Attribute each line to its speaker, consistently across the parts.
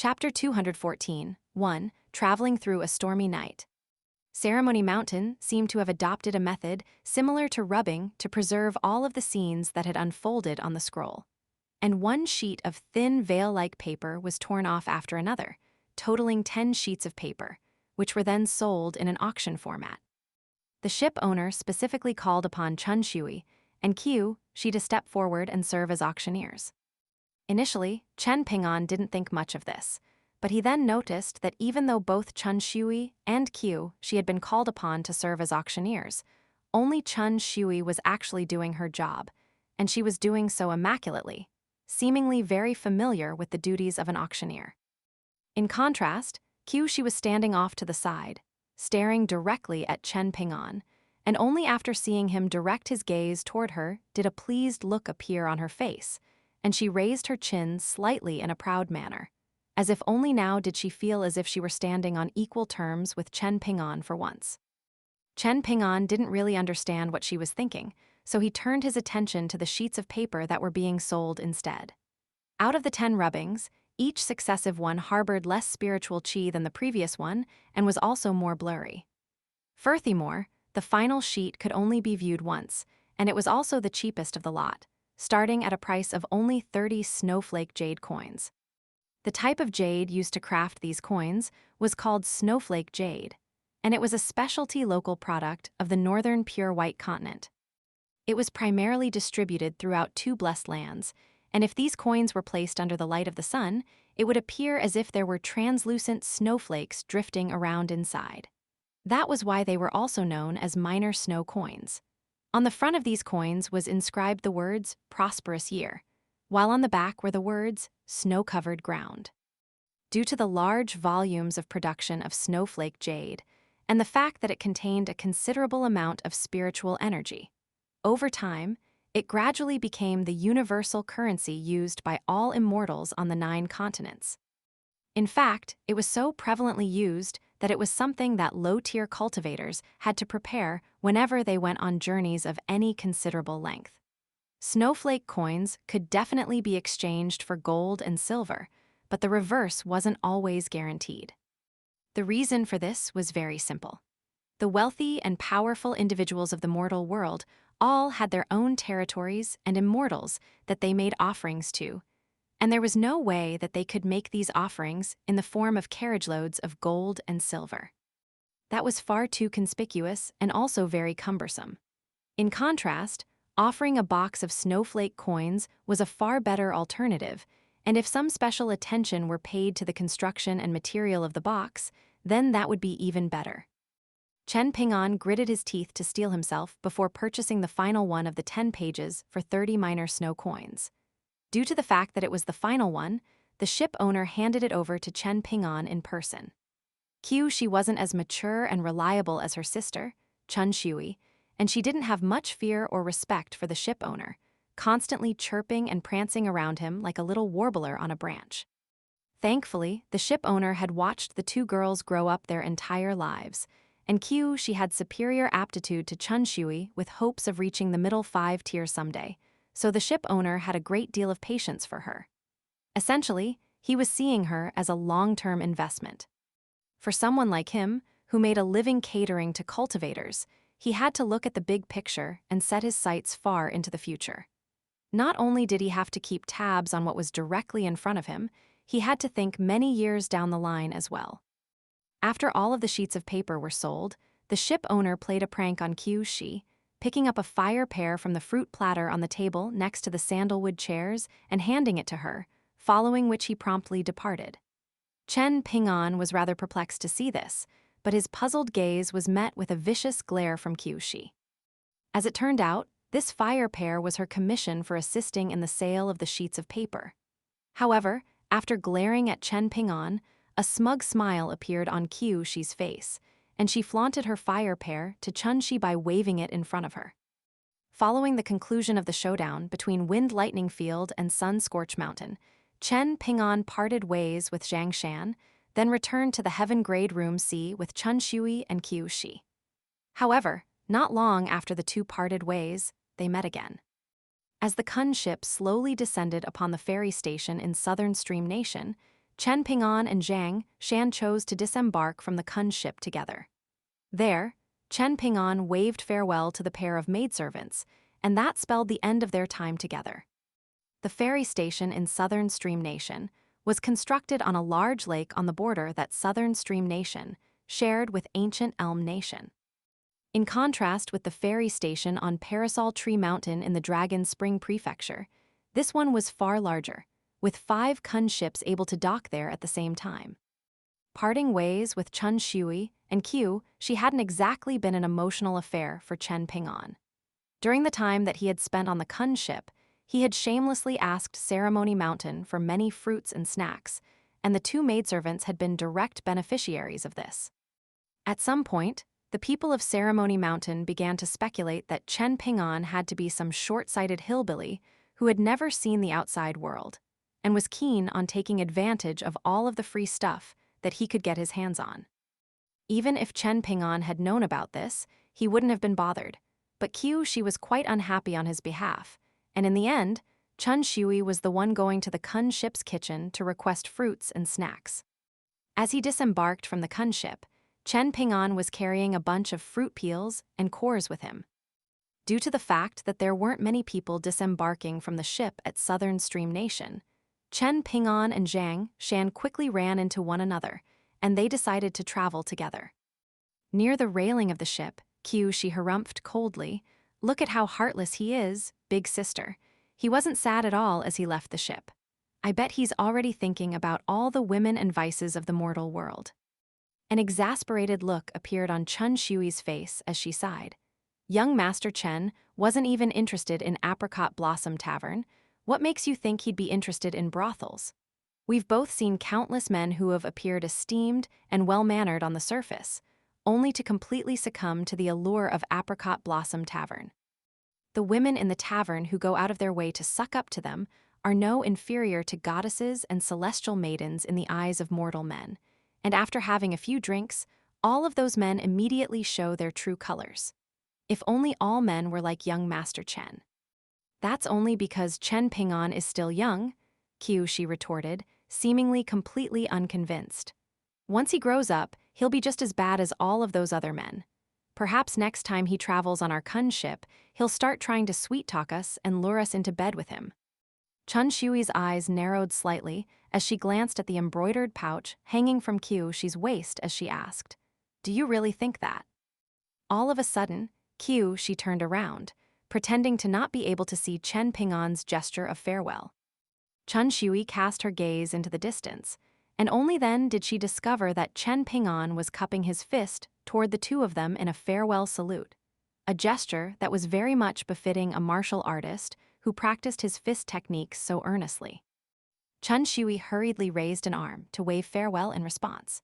Speaker 1: Chapter 214, 1. Traveling through a stormy night. Ceremony Mountain seemed to have adopted a method similar to rubbing to preserve all of the scenes that had unfolded on the scroll. And one sheet of thin veil-like paper was torn off after another, totaling 10 sheets of paper, which were then sold in an auction format. The ship owner specifically called upon Chun Shui and Qiu Shi to step forward and serve as auctioneers. Initially, Chen Ping'an didn't think much of this, but he then noticed that even though both Chun Shui and Qiu Shi had been called upon to serve as auctioneers, only Chun Shui was actually doing her job, and she was doing so immaculately, seemingly very familiar with the duties of an auctioneer. In contrast, Qiu Shi was standing off to the side, staring directly at Chen Ping'an, and only after seeing him direct his gaze toward her did a pleased look appear on her face, and she raised her chin slightly in a proud manner, as if only now did she feel as if she were standing on equal terms with Chen Ping'an for once. Chen Ping'an didn't really understand what she was thinking, so he turned his attention to the sheets of paper that were being sold instead. Out of the 10 rubbings, each successive one harbored less spiritual qi than the previous one and was also more blurry. Furthermore, the final sheet could only be viewed once, and it was also the cheapest of the lot, starting at a price of only 30 snowflake jade coins. The type of jade used to craft these coins was called snowflake jade, and it was a specialty local product of the northern pure white continent. It was primarily distributed throughout 2 blessed lands, and if these coins were placed under the light of the sun, it would appear as if there were translucent snowflakes drifting around inside. That was why they were also known as minor snow coins. On the front of these coins was inscribed the words, "Prosperous Year," while on the back were the words, "Snow-Covered Ground." Due to the large volumes of production of snowflake jade, and the fact that it contained a considerable amount of spiritual energy, over time, it gradually became the universal currency used by all immortals on the 9 continents. In fact, it was so prevalently used that it was something that low-tier cultivators had to prepare whenever they went on journeys of any considerable length. Snowflake coins could definitely be exchanged for gold and silver, but the reverse wasn't always guaranteed. The reason for this was very simple. The wealthy and powerful individuals of the mortal world all had their own territories and immortals that they made offerings to, and there was no way that they could make these offerings in the form of carriage loads of gold and silver. That was far too conspicuous and also very cumbersome. In contrast, offering a box of snowflake coins was a far better alternative, and if some special attention were paid to the construction and material of the box, then that would be even better. Chen Ping'an gritted his teeth to steel himself before purchasing the final one of the 10 pages for 30 minor snow coins. Due to the fact that it was the final one, the ship owner handed it over to Chen Ping'an in person. Qiu Shi wasn't as mature and reliable as her sister, Chun Shui, and she didn't have much fear or respect for the ship owner, constantly chirping and prancing around him like a little warbler on a branch. Thankfully, the ship owner had watched the 2 girls grow up their entire lives, and Qiu Shi had superior aptitude to Chun Shui with hopes of reaching the middle 5 tier someday, so the ship owner had a great deal of patience for her. Essentially, he was seeing her as a long-term investment. For someone like him, who made a living catering to cultivators, he had to look at the big picture and set his sights far into the future. Not only did he have to keep tabs on what was directly in front of him, he had to think many years down the line as well. After all of the sheets of paper were sold, the ship owner played a prank on Qiu Shi, picking up a fire pear from the fruit platter on the table next to the sandalwood chairs and handing it to her, following which he promptly departed. Chen Ping'an was rather perplexed to see this, but his puzzled gaze was met with a vicious glare from Qiu Shi. As it turned out, this fire pear was her commission for assisting in the sale of the sheets of paper. However, after glaring at Chen Ping'an, a smug smile appeared on Qiu Shi's face, and she flaunted her fire pear to Chun Shi by waving it in front of her. Following the conclusion of the showdown between Wind Lightning Field and Sun Scorch Mountain, Chen Ping'an parted ways with Zhang Shan, then returned to the Heaven Grade Room C with Chun Shui and Qiu Shi. However, not long after the 2 parted ways, they met again. As the Kun ship slowly descended upon the ferry station in southern Stream Nation, Chen Ping'an and Zhang Shan chose to disembark from the Kun ship together. There, Chen Ping'an waved farewell to the pair of maidservants, and that spelled the end of their time together. The ferry station in Southern Stream Nation was constructed on a large lake on the border that Southern Stream Nation shared with ancient Elm Nation. In contrast with the ferry station on Parasol Tree Mountain in the Dragon Spring Prefecture, this one was far larger, with 5 Kun ships able to dock there at the same time. Parting ways with Chun Shui and Qiu, she hadn't exactly been an emotional affair for Chen Ping'an. During the time that he had spent on the Kun ship, he had shamelessly asked Ceremony Mountain for many fruits and snacks, and the 2 maidservants had been direct beneficiaries of this. At some point, the people of Ceremony Mountain began to speculate that Chen Ping'an had to be some short-sighted hillbilly who had never seen the outside world, and was keen on taking advantage of all of the free stuff that he could get his hands on. Even if Chen Ping'an had known about this, he wouldn't have been bothered, but Qiu she was quite unhappy on his behalf, and in the end, Chun Shui was the one going to the Kun ship's kitchen to request fruits and snacks. As he disembarked from the Kun ship, Chen Ping'an was carrying a bunch of fruit peels and cores with him. Due to the fact that there weren't many people disembarking from the ship at Southern Stream Nation, Chen Ping'an and Zhang Shan quickly ran into one another, and they decided to travel together. Near the railing of the ship, Qiu she harumphed coldly, "Look at how heartless he is, big sister. He wasn't sad at all as he left the ship. I bet he's already thinking about all the women and vices of the mortal world." An exasperated look appeared on Chun Shui's face as she sighed. Young Master Chen wasn't even interested in Apricot Blossom Tavern. What makes you think he'd be interested in brothels? We've both seen countless men who have appeared esteemed and well-mannered on the surface, only to completely succumb to the allure of Apricot Blossom Tavern. The women in the tavern who go out of their way to suck up to them are no inferior to goddesses and celestial maidens in the eyes of mortal men, and after having a few drinks, all of those men immediately show their true colors. If only all men were like young Master Chen. That's only because Chen Ping'an is still young, Qiu she retorted, seemingly completely unconvinced. Once he grows up, he'll be just as bad as all of those other men. Perhaps next time he travels on our Kun ship, he'll start trying to sweet-talk us and lure us into bed with him. Chun Shui's eyes narrowed slightly as she glanced at the embroidered pouch hanging from Qiu she's waist as she asked, "Do you really think that?" All of a sudden, Qiu she turned around, pretending to not be able to see Chen Ping'an's gesture of farewell. Chun Shui cast her gaze into the distance, and only then did she discover that Chen Ping'an was cupping his fist toward the 2 of them in a farewell salute, a gesture that was very much befitting a martial artist who practiced his fist techniques so earnestly. Chun Shui hurriedly raised an arm to wave farewell in response.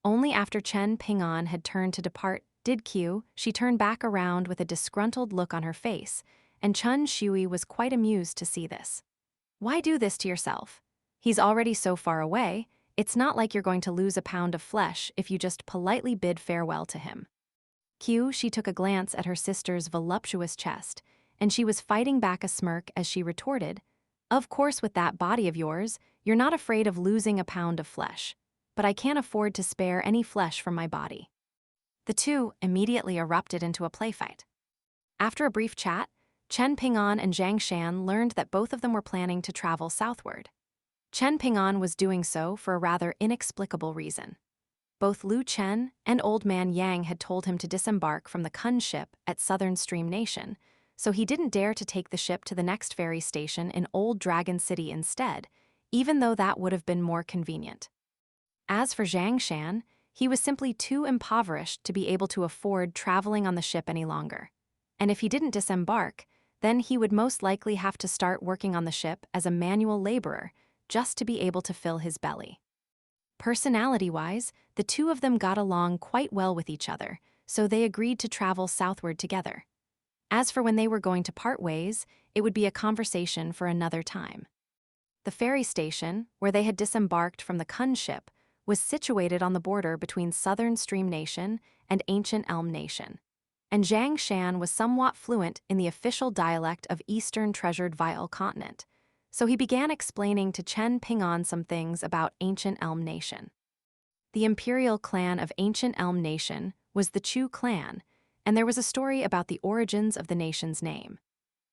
Speaker 1: Only after Chen Ping'an had turned to depart did Qiu she turn back around with a disgruntled look on her face, and Chun Shui was quite amused to see this. "Why do this to yourself? He's already so far away, it's not like you're going to lose a pound of flesh if you just politely bid farewell to him." Qiu she took a glance at her sister's voluptuous chest, and she was fighting back a smirk as she retorted, "Of course with that body of yours, you're not afraid of losing a pound of flesh, but I can't afford to spare any flesh from my body." The 2 immediately erupted into a playfight. After a brief chat, Chen Ping'an and Zhang Shan learned that both of them were planning to travel southward. Chen Ping'an was doing so for a rather inexplicable reason. Both Lu Chen and Old Man Yang had told him to disembark from the Kun ship at Southern Stream Nation, so he didn't dare to take the ship to the next ferry station in Old Dragon City instead, even though that would have been more convenient. As for Zhang Shan, he was simply too impoverished to be able to afford traveling on the ship any longer. And if he didn't disembark, then he would most likely have to start working on the ship as a manual laborer just to be able to fill his belly. Personality-wise, the 2 of them got along quite well with each other, so they agreed to travel southward together. As for when they were going to part ways, it would be a conversation for another time. The ferry station, where they had disembarked from the Kun ship, was situated on the border between Southern Stream Nation and Ancient Elm Nation, and Zhang Shan was somewhat fluent in the official dialect of Eastern Treasured Vial Continent, So he began explaining to Chen Ping'an some things about ancient Elm Nation. The imperial clan of ancient Elm Nation was the Chu clan, and there was a story about the origins of the nation's name.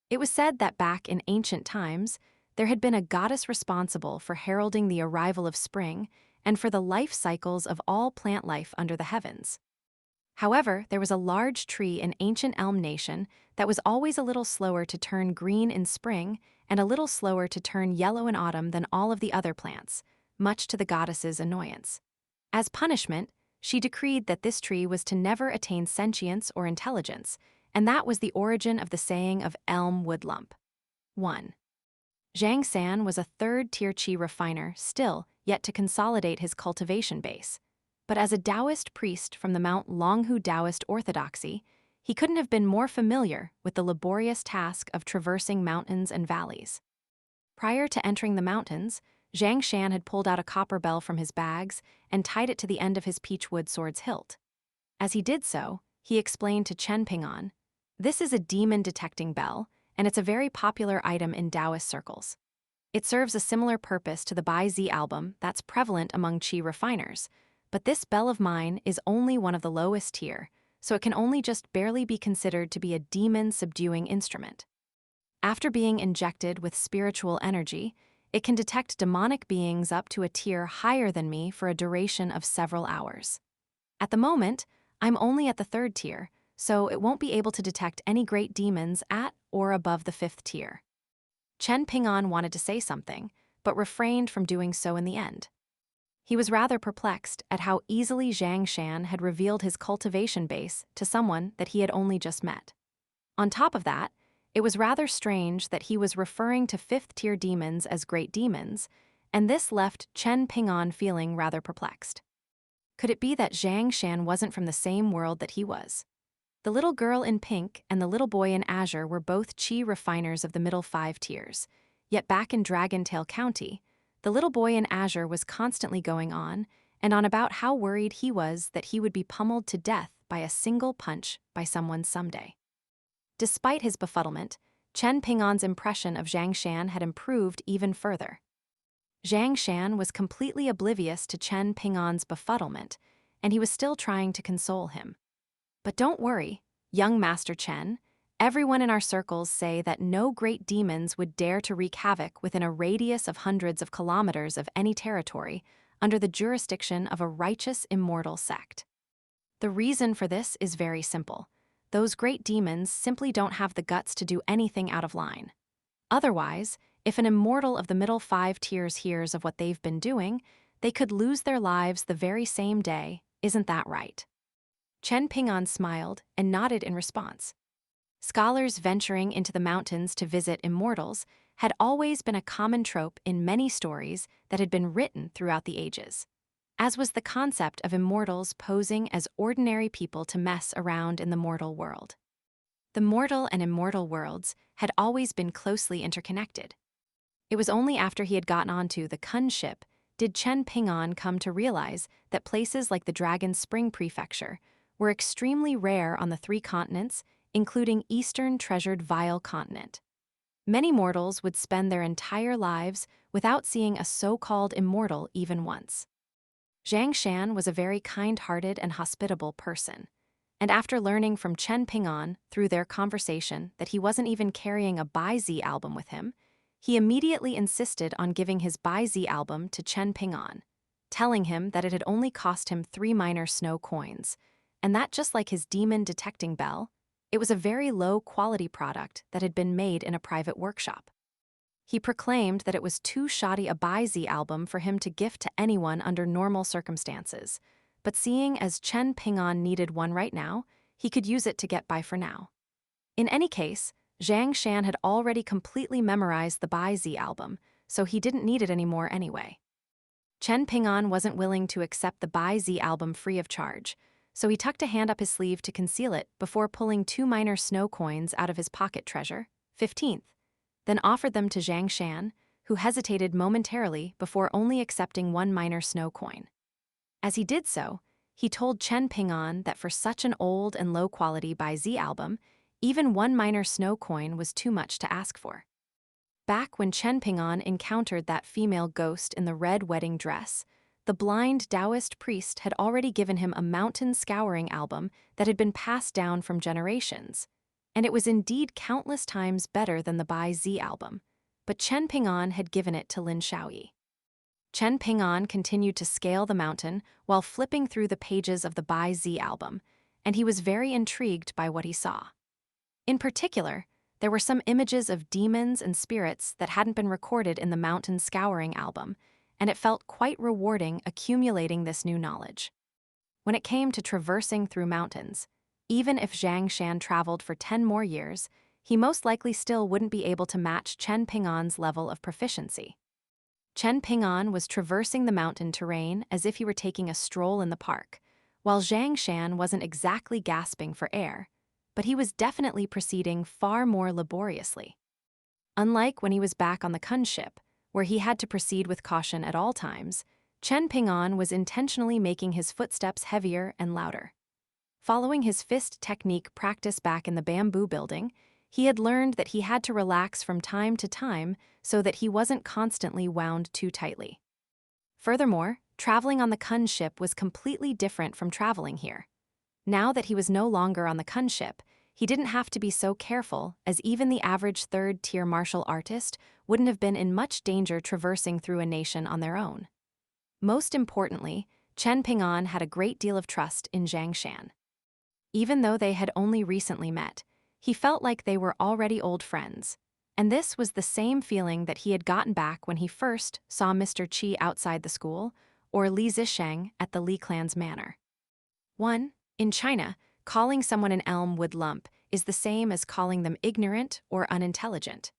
Speaker 1: It was said that back in ancient times, there had been a goddess responsible for heralding the arrival of spring and for the life cycles of all plant life under the heavens. However, there was a large tree in ancient Elm Nation that was always a little slower to turn green in spring and a little slower to turn yellow in autumn than all of the other plants, much to the goddess's annoyance. As punishment, she decreed that this tree was to never attain sentience or intelligence, and that was the origin of the saying of elm woodlump. 1. Zhang San was a third-tier qi refiner still, yet to consolidate his cultivation base. But as a Taoist priest from the Mount Longhu Taoist orthodoxy, he couldn't have been more familiar with the laborious task of traversing mountains and valleys. Prior to entering the mountains, Zhang Shan had pulled out a copper bell from his bags and tied it to the end of his peachwood sword's hilt. As he did so, he explained to Chen Ping'an, "This is a demon-detecting bell, and it's a very popular item in Taoist circles. It serves a similar purpose to the Bai Zi album that's prevalent among qi refiners, but this bell of mine is only one of the lowest tier, so it can only just barely be considered to be a demon-subduing instrument. After being injected with spiritual energy, it can detect demonic beings up to a tier higher than me for a duration of several hours. At the moment, I'm only at the 3rd tier, so it won't be able to detect any great demons at or above the 5th tier." Chen Ping'an wanted to say something, but refrained from doing so in the end. He was rather perplexed at how easily Zhang Shan had revealed his cultivation base to someone that he had only just met. On top of that, it was rather strange that he was referring to 5th-tier demons as great demons, and this left Chen Ping'an feeling rather perplexed. Could it be that Zhang Shan wasn't from the same world that he was? The little girl in pink and the little boy in azure were both qi refiners of the middle 5 tiers, yet back in Dragontail County, the little boy in azure was constantly going on and on about how worried he was that he would be pummeled to death by a single punch by someone someday. Despite his befuddlement, Chen Ping'an's impression of Zhang Shan had improved even further. Zhang Shan was completely oblivious to Chen Ping'an's befuddlement, and he was still trying to console him. "But don't worry, young Master Chen. Everyone in our circles say that no great demons would dare to wreak havoc within a radius of hundreds of kilometers of any territory under the jurisdiction of a righteous immortal sect. The reason for this is very simple. Those great demons simply don't have the guts to do anything out of line. Otherwise, if an immortal of the middle 5 tiers hears of what they've been doing, they could lose their lives the very same day. Isn't that right?" Chen Ping'an smiled and nodded in response. Scholars venturing into the mountains to visit immortals had always been a common trope in many stories that had been written throughout the ages, as was the concept of immortals posing as ordinary people to mess around in the mortal world. The mortal and immortal worlds had always been closely interconnected. It was only after he had gotten onto the Kun ship did Chen Ping'an come to realize that places like the Dragon Spring Prefecture were extremely rare on the 3 continents, including Eastern Treasured Vile Continent. Many mortals would spend their entire lives without seeing a so-called immortal even once. Zhang Shan was a very kind-hearted and hospitable person, and after learning from Chen Ping'an through their conversation that he wasn't even carrying a Bai Zi album with him, he immediately insisted on giving his Bai Zi album to Chen Ping'an, telling him that it had only cost him 3 minor snow coins, and that just like his demon-detecting bell, it was a very low-quality product that had been made in a private workshop. He proclaimed that it was too shoddy a Bai Zi album for him to gift to anyone under normal circumstances, but seeing as Chen Ping'an needed one right now, he could use it to get by for now. In any case, Zhang Shan had already completely memorized the Bai Zi album, so he didn't need it anymore anyway. Chen Ping'an wasn't willing to accept the Bai Zi album free of charge, so he tucked a hand up his sleeve to conceal it before pulling 2 minor snow coins out of his pocket treasure, 15th, then offered them to Zhang Shan, who hesitated momentarily before only accepting 1 minor snow coin. As he did so, he told Chen Ping'an that for such an old and low-quality Bai Zi album, even 1 minor snow coin was too much to ask for. Back when Chen Ping'an encountered that female ghost in the red wedding dress, the blind Taoist priest had already given him a mountain scouring album that had been passed down from generations. And it was indeed countless times better than the Bai Zi album, but Chen Ping'an had given it to Lin Shaoyi. Chen Ping'an continued to scale the mountain while flipping through the pages of the Bai Zi album, and he was very intrigued by what he saw. In particular, there were some images of demons and spirits that hadn't been recorded in the mountain scouring album, and it felt quite rewarding accumulating this new knowledge. When it came to traversing through mountains, even if Zhang Shan traveled for 10 more years, he most likely still wouldn't be able to match Chen Ping'an's level of proficiency. Chen Ping'an was traversing the mountain terrain as if he were taking a stroll in the park, while Zhang Shan wasn't exactly gasping for air, but he was definitely proceeding far more laboriously. Unlike when he was back on the Kun ship, where he had to proceed with caution at all times, Chen Ping'an was intentionally making his footsteps heavier and louder. Following his fist technique practice back in the bamboo building, he had learned that he had to relax from time to time so that he wasn't constantly wound too tightly. Furthermore, traveling on the Kun ship was completely different from traveling here. Now that he was no longer on the Kun ship, he didn't have to be so careful, as even the average third-tier martial artist wouldn't have been in much danger traversing through a nation on their own. Most importantly, Chen Ping'an had a great deal of trust in Zhang Shan. Even though they had only recently met, he felt like they were already old friends, and this was the same feeling that he had gotten back when he first saw Mr. Qi outside the school or Li Zisheng at the Li clan's manor. 1. In China, calling someone an elm wood lump is the same as calling them ignorant or unintelligent.